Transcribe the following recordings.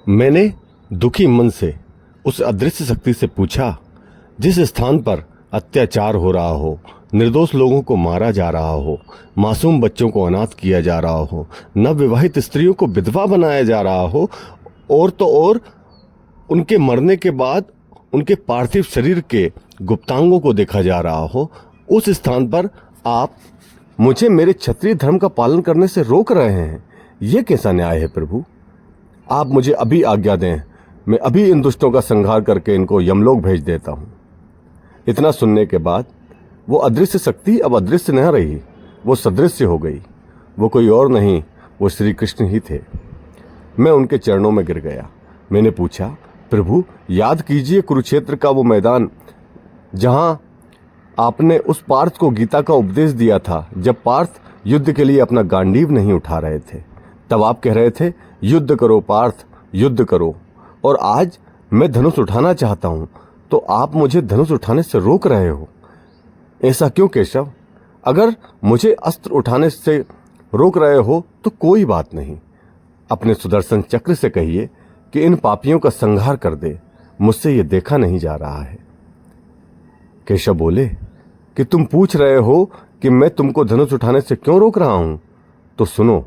मैंने दुखी मन से उस अदृश्य शक्ति से पूछा, जिस स्थान पर अत्याचार हो रहा हो, निर्दोष लोगों को मारा जा रहा हो, मासूम बच्चों को अनाथ किया जा रहा हो, नवविवाहित स्त्रियों को विधवा बनाया जा रहा हो, और तो और उनके मरने के बाद उनके पार्थिव शरीर के गुप्तांगों को देखा जा रहा हो, उस स्थान पर आप मुझे मेरे क्षत्रिय धर्म का पालन करने से रोक रहे हैं। ये कैसा न्याय है प्रभु? आप मुझे अभी आज्ञा दें, मैं अभी इन दुष्टों का संहार करके इनको यमलोक भेज देता हूँ। इतना सुनने के बाद वो अदृश्य शक्ति अब अदृश्य न रही, वो सदृश्य हो गई। वो कोई और नहीं, वो श्री कृष्ण ही थे। मैं उनके चरणों में गिर गया। मैंने पूछा, प्रभु याद कीजिए कुरुक्षेत्र का वो मैदान जहां आपने उस पार्थ को गीता का उपदेश दिया था, जब पार्थ युद्ध के लिए अपना गांडीव नहीं उठा रहे थे। तब आप कह रहे थे, युद्ध करो पार्थ, युद्ध करो। और आज मैं धनुष उठाना चाहता हूं, तो आप मुझे धनुष उठाने से रोक रहे हो। ऐसा क्यों केशव? अगर मुझे अस्त्र उठाने से रोक रहे हो तो कोई बात नहीं, अपने सुदर्शन चक्र से कहिए कि इन पापियों का संहार कर दे, मुझसे ये देखा नहीं जा रहा है। केशव बोले कि तुम पूछ रहे हो कि मैं तुमको धनुष उठाने से क्यों रोक रहा हूं, तो सुनो,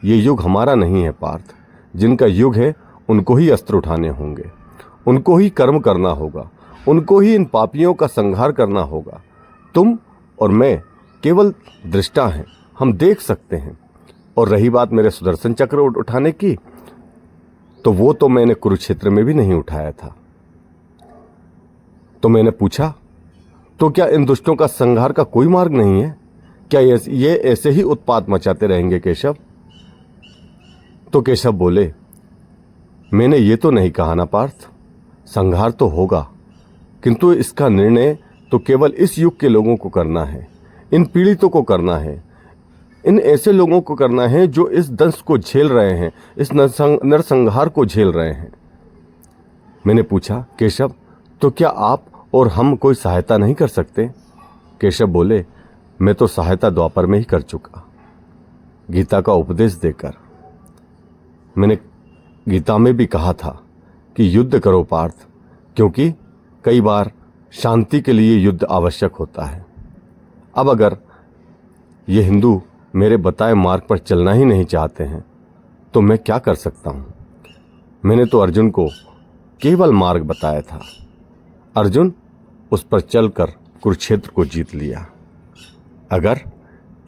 ये युग हमारा नहीं है पार्थ। जिनका युग है उनको ही अस्त्र उठाने होंगे, उनको ही कर्म करना होगा, उनको ही इन पापियों का संहार करना होगा। तुम और मैं केवल दृष्टा हैं, हम देख सकते हैं। और रही बात मेरे सुदर्शन चक्र उठाने की, तो वो तो मैंने कुरुक्षेत्र में भी नहीं उठाया था। तो मैंने पूछा, तो क्या इन दुष्टों का संहार का कोई मार्ग नहीं है? क्या ये ऐसे ही उत्पात मचाते रहेंगे केशव? तो केशव बोले, मैंने ये तो नहीं कहा ना पार्थ, संहार तो होगा, किंतु इसका निर्णय तो केवल इस युग के लोगों को करना है, इन पीड़ितों को करना है, इन ऐसे लोगों को करना है जो इस दंश को झेल रहे हैं, इस नरसंहार को झेल रहे हैं। मैंने पूछा, केशव तो क्या आप और हम कोई सहायता नहीं कर सकते? केशव बोले, मैं तो सहायता द्वापर में ही कर चुका, गीता का उपदेश देकर। मैंने गीता में भी कहा था कि युद्ध करो पार्थ, क्योंकि कई बार शांति के लिए युद्ध आवश्यक होता है। अब अगर ये हिंदू मेरे बताए मार्ग पर चलना ही नहीं चाहते हैं तो मैं क्या कर सकता हूं? मैंने तो अर्जुन को केवल मार्ग बताया था। अर्जुन उस पर चलकर कुरुक्षेत्र को जीत लिया। अगर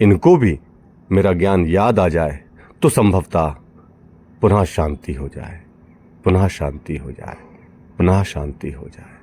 इनको भी मेरा ज्ञान याद आ जाए तो संभवतः पुनः शांति हो जाए, पुनः शांति हो जाए, पुनः शांति हो जाए।